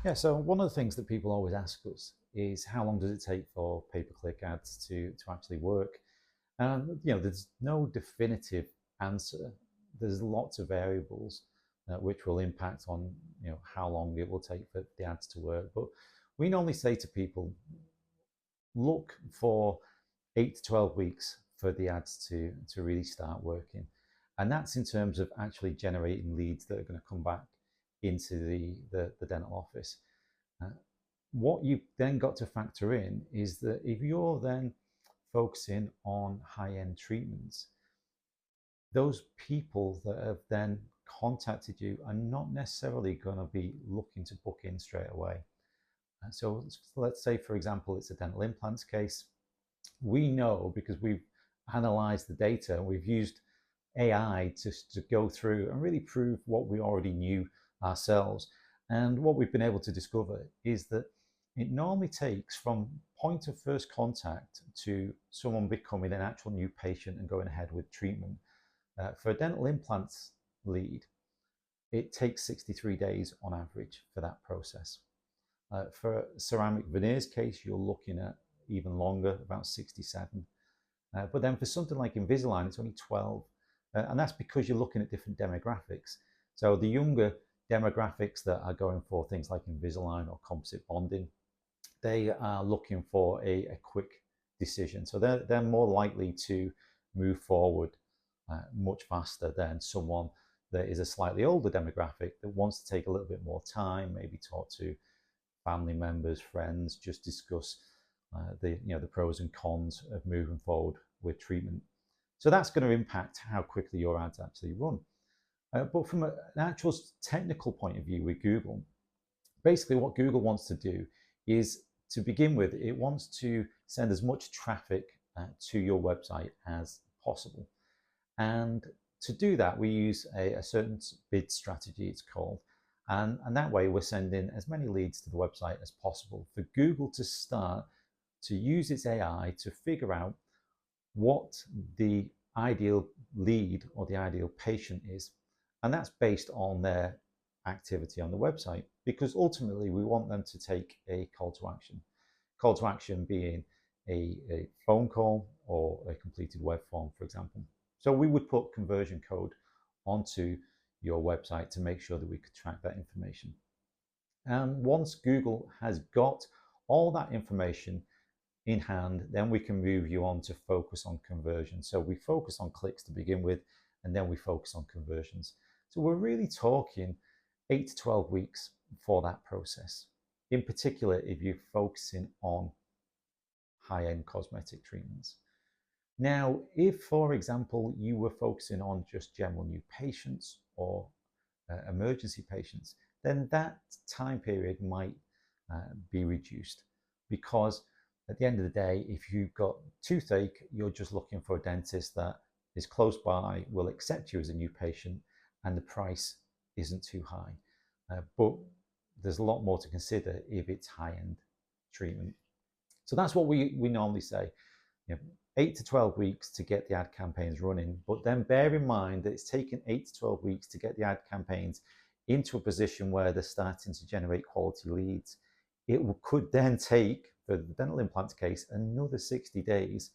Yeah, so one of the things that people always ask us is how long does it take for pay-per-click ads to actually work? And there's no definitive answer. There's lots of variables which will impact on how long it will take for the ads to work. But we normally say to people, look for 8 to 12 weeks for the ads to really start working, and that's in terms of actually generating leads that are going to come back into the dental office. Uh, what you've then got to factor in is that if you're then focusing on high-end treatments, those people that have then contacted you are not necessarily going to be looking to book in straight away. So let's say, for example, it's a dental implants case. We know because we've analyzed the data, we've used AI to go through and really prove what we already knew ourselves. And what we've been able to discover is that it normally takes from point of first contact to someone becoming an actual new patient and going ahead with treatment. For a dental implants lead, it takes 63 days on average for that process. For a ceramic veneers case, you're looking at even longer, about 67. But then for something like Invisalign, it's only 12. And that's because you're looking at different demographics. So the younger demographics that are going for things like Invisalign or composite bonding, they are looking for a quick decision. So they're more likely to move forward much faster than someone that is a slightly older demographic that wants to take a little bit more time, maybe talk to family members, friends, just discuss the pros and cons of moving forward with treatment. So that's going to impact how quickly your ads actually run. But from an actual technical point of view with Google, basically what Google wants to do is, to begin with, it wants to send as much traffic to your website as possible. And to do that, we use a certain bid strategy, it's called. And that way, we're sending as many leads to the website as possible for Google to start to use its AI to figure out what the ideal lead or the ideal patient is. And that's based on their activity on the website, because ultimately we want them to take a call to action. Call to action being a phone call or a completed web form, for example. So we would put conversion code onto your website to make sure that we could track that information. And once Google has got all that information in hand, then we can move you on to focus on conversion. So we focus on clicks to begin with, and then we focus on conversions. So we're really talking 8 to 12 weeks for that process. In particular, if you're focusing on high-end cosmetic treatments. Now, if, for example, you were focusing on just general new patients or emergency patients, then that time period might be reduced, because at the end of the day, if you've got toothache, you're just looking for a dentist that is close by, will accept you as a new patient, and the price isn't too high. But there's a lot more to consider if it's high-end treatment. So that's what we normally say. 8 to 12 weeks to get the ad campaigns running, but then bear in mind that it's taken 8 to 12 weeks to get the ad campaigns into a position where they're starting to generate quality leads. It could then take, for the dental implants case, another 60 days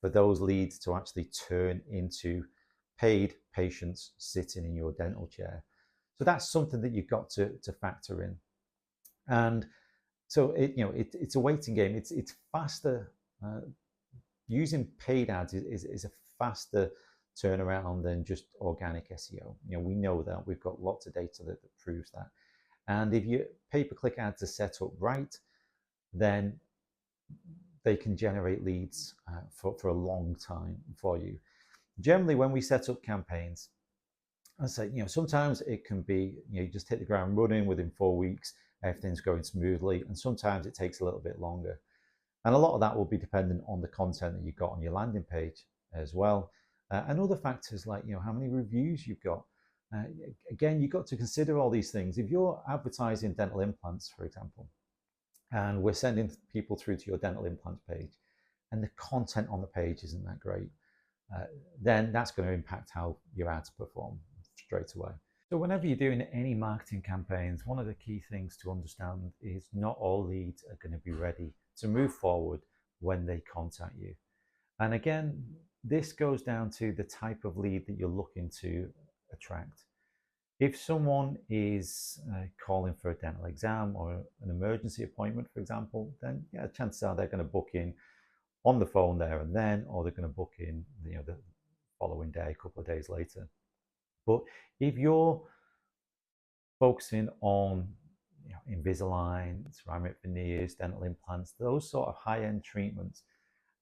for those leads to actually turn into paid patients sitting in your dental chair. So that's something that you've got to factor in. And so it's a waiting game. It's faster. Using paid ads is a faster turnaround than just organic SEO. We know that. We've got lots of data that proves that. And if your pay-per-click ads are set up right, then they can generate leads for a long time for you. Generally, when we set up campaigns, I say, sometimes it can be, you just hit the ground running within 4 weeks, everything's going smoothly, and sometimes it takes a little bit longer. And a lot of that will be dependent on the content that you've got on your landing page as well. And other factors like, how many reviews you've got. Again, you've got to consider all these things. If you're advertising dental implants, for example, and we're sending people through to your dental implants page, and the content on the page isn't that great, then that's going to impact how your ads perform straight away. So whenever you're doing any marketing campaigns, one of the key things to understand is not all leads are going to be ready to move forward when they contact you. And again, this goes down to the type of lead that you're looking to attract. If someone is calling for a dental exam or an emergency appointment, for example, then yeah, chances are they're going to book in on the phone there and then, or they're going to book in, the following day, a couple of days later. But if you're focusing on Invisalign, ceramic veneers, dental implants, those sort of high-end treatments,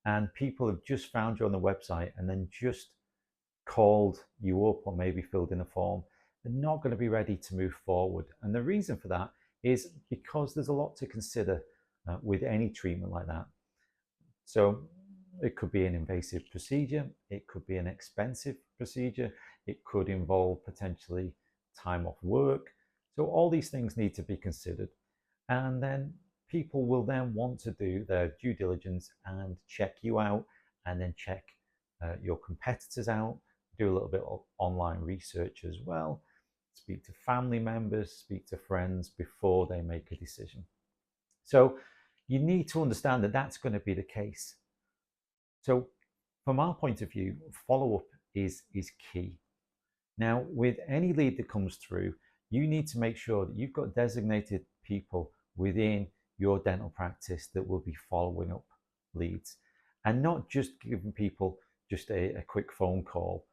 and people have just found you on the website and then just called you up or maybe filled in a form, they're not going to be ready to move forward. And the reason for that is because there's a lot to consider with any treatment like that. So it could be an invasive procedure, it could be an expensive procedure, it could involve potentially time off work. So all these things need to be considered. And then people will then want to do their due diligence and check you out and then check your competitors out, do a little bit of online research as well, speak to family members, speak to friends before they make a decision. So you need to understand that that's going to be the case. So from our point of view, follow-up is key. Now, with any lead that comes through, you need to make sure that you've got designated people within your dental practice that will be following up leads and not just giving people just a quick phone call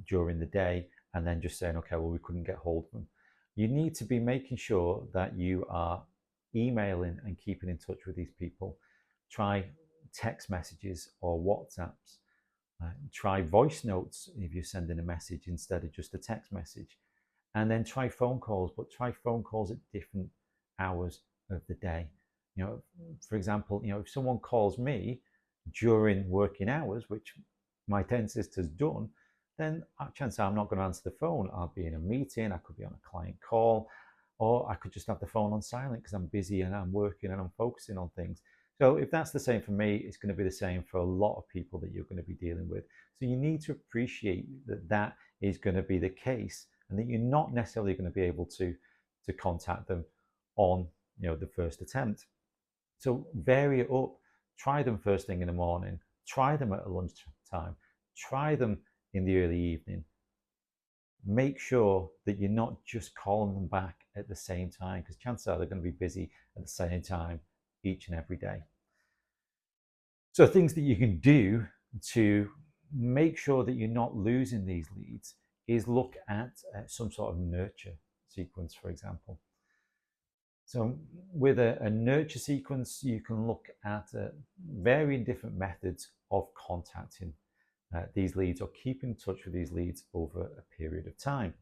during the day and then just saying, okay, well, we couldn't get hold of them. You need to be making sure that you are emailing and keeping in touch with these people. Try text messages or WhatsApps. Try voice notes if you're sending a message instead of just a text message. And then try phone calls, but try phone calls at different hours of the day. For example, if someone calls me during working hours, which my dentist has done, then chances are I'm not going to answer the phone. I'll be in a meeting, I could be on a client call, or I could just have the phone on silent because I'm busy and I'm working and I'm focusing on things. So if that's the same for me, it's going to be the same for a lot of people that you're going to be dealing with. So you need to appreciate that that is going to be the case and that you're not necessarily going to be able to contact them on the first attempt. So vary it up. Try them first thing in the morning. Try them at lunchtime. Try them in the early evening. Make sure that you're not just calling them back at the same time because chances are they're going to be busy at the same time each and every day. So things that you can do to make sure that you're not losing these leads is look at some sort of nurture sequence, for example. So with a nurture sequence, you can look at varying different methods of contacting these leads or keep in touch with these leads over a period of time.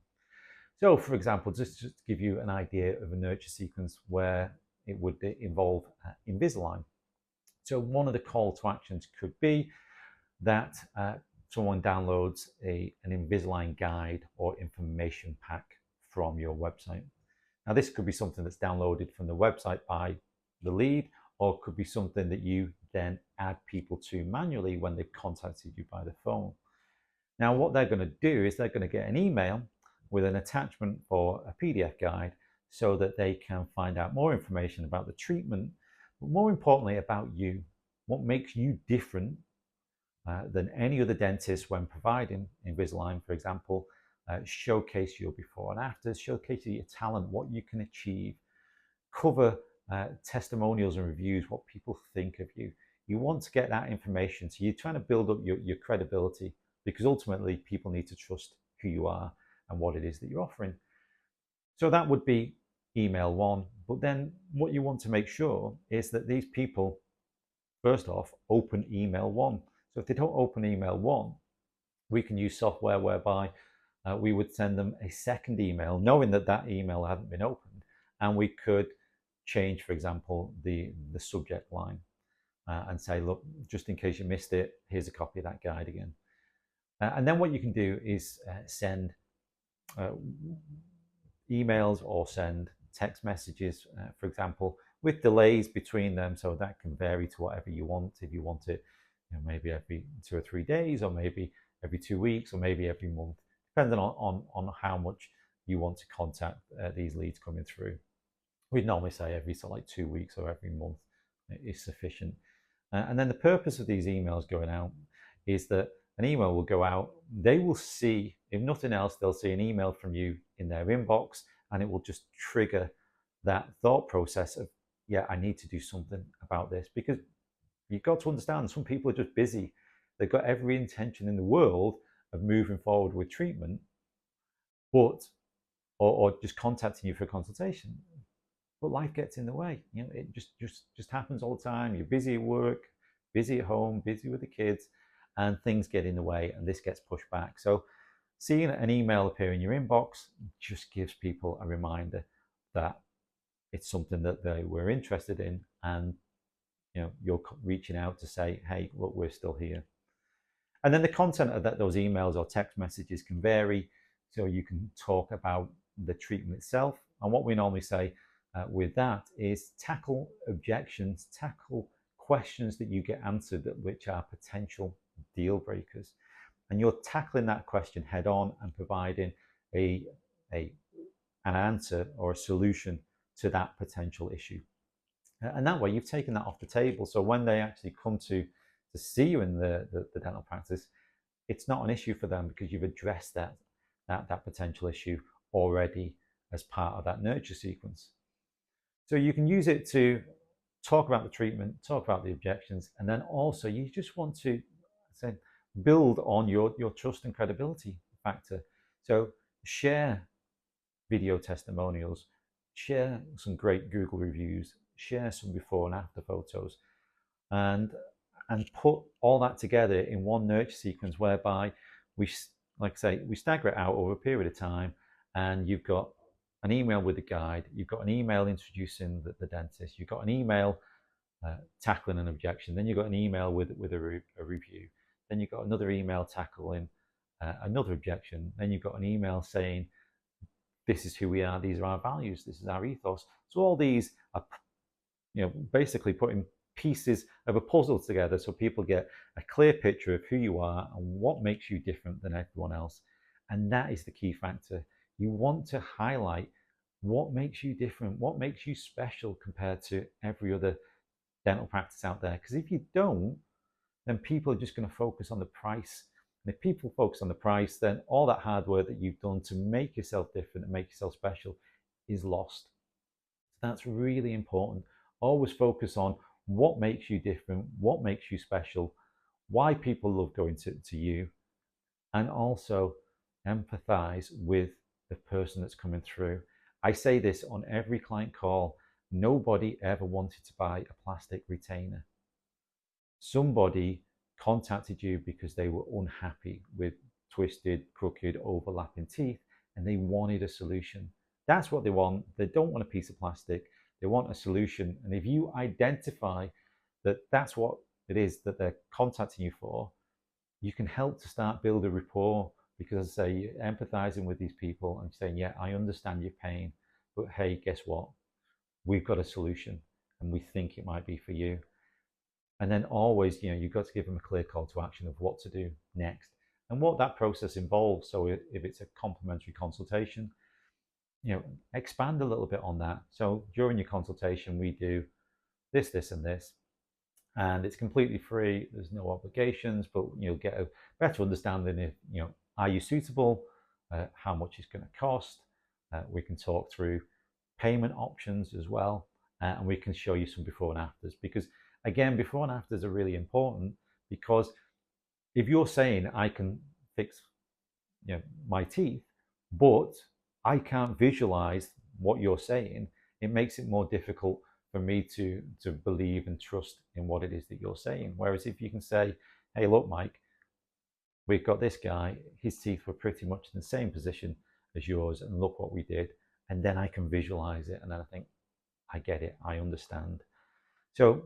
So for example, just to give you an idea of a nurture sequence where it would involve Invisalign. So one of the call to actions could be that someone downloads an Invisalign guide or information pack from your website. Now this could be something that's downloaded from the website by the lead, or it could be something that you then add people to manually when they've contacted you by the phone. Now what they're going to do is they're going to get an email with an attachment for a PDF guide so that they can find out more information about the treatment, but more importantly about you. What makes you different than any other dentist when providing Invisalign, for example, showcase your before and afters, showcase your talent, what you can achieve, cover testimonials and reviews, what people think of you. You want to get that information, so you're trying to build up your credibility because ultimately people need to trust who you are and what it is that you're offering. So that would be email one, but then what you want to make sure is that these people, first off, open email one. So if they don't open email one, we can use software whereby we would send them a second email, knowing that that email hadn't been opened, and we could change, for example, the subject line and say, look, just in case you missed it, here's a copy of that guide again. And then what you can do is send emails or send text messages, for example, with delays between them, so that can vary to whatever you want. If you want it, maybe every 2 or 3 days, or maybe every 2 weeks, or maybe every month, depending on how much you want to contact these leads coming through. We'd normally say every sort of like 2 weeks or every month is sufficient. And then the purpose of these emails going out is that an email will go out, they will see, if nothing else, they'll see an email from you in their inbox, and it will just trigger that thought process of, yeah, I need to do something about this. Because you've got to understand, some people are just busy. They've got every intention in the world of moving forward with treatment, but or just contacting you for a consultation. But life gets in the way. It just happens all the time. You're busy at work, busy at home, busy with the kids, and things get in the way, and this gets pushed back. So seeing an email appear in your inbox just gives people a reminder that it's something that they were interested in, and you're reaching out to say, hey, look, we're still here. And then the content of those emails or text messages can vary. So you can talk about the treatment itself. And what we normally say with that is tackle objections, tackle questions that you get answered which are potential deal breakers. And you're tackling that question head on and providing an answer or a solution to that potential issue. And that way you've taken that off the table. So when they actually come to see you in the dental practice, it's not an issue for them because you've addressed that potential issue already as part of that nurture sequence. So you can use it to talk about the treatment, talk about the objections, and then also you just want to say, build on your trust and credibility factor. So share video testimonials, share some great Google reviews, share some before and after photos, and put all that together in one nurture sequence whereby we, like I say, we stagger it out over a period of time, and you've got an email with a guide, you've got an email introducing the dentist, you've got an email tackling an objection, then you've got an email with a review, then you've got another email tackling another objection, then you've got an email saying, this is who we are, these are our values, this is our ethos. So all these are, basically putting pieces of a puzzle together so people get a clear picture of who you are and what makes you different than everyone else. And that is the key factor. You want to highlight what makes you different, what makes you special compared to every other dental practice out there. Because if you don't, then people are just going to focus on the price. And if people focus on the price, then all that hard work that you've done to make yourself different and make yourself special is lost. So that's really important. Always focus on what makes you different, what makes you special, why people love going to you, and also empathize with the person that's coming through. I say this on every client call. Nobody ever wanted to buy a plastic retainer. Somebody contacted you because they were unhappy with twisted, crooked, overlapping teeth, and they wanted a solution. That's what they want. They don't want a piece of plastic. They want a solution. And if you identify that that's what it is that they're contacting you for, you can help to start build a rapport, because, as I say, you're empathizing with these people and saying, yeah, I understand your pain, but hey, guess what? We've got a solution and we think it might be for you. And then always, you've got to give them a clear call to action of what to do next and what that process involves. So if it's a complimentary consultation, expand a little bit on that. So during your consultation, we do this, this, and this, and it's completely free. There's no obligations, but you'll get a better understanding if, are you suitable? How much it's going to cost? We can talk through payment options as well, and we can show you some before and afters, because again, before and afters are really important, because if you're saying I can fix my teeth, but I can't visualize what you're saying, it makes it more difficult for me to believe and trust in what it is that you're saying. Whereas if you can say, hey, look, Mike, we've got this guy, his teeth were pretty much in the same position as yours, and look what we did. And then I can visualize it, and then I think, I get it, I understand. So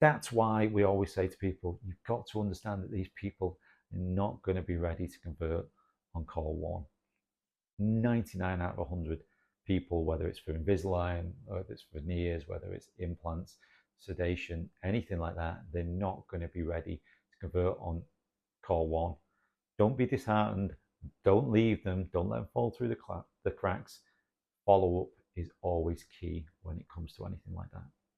that's why we always say to people, you've got to understand that these people are not going to be ready to convert on call one. 99 out of 100 people, whether it's for Invisalign, whether it's for veneers, whether it's implants, sedation, anything like that, they're not going to be ready to convert on call one. Don't be disheartened. Don't leave them. Don't let them fall through the cracks. Follow up is always key when it comes to anything like that.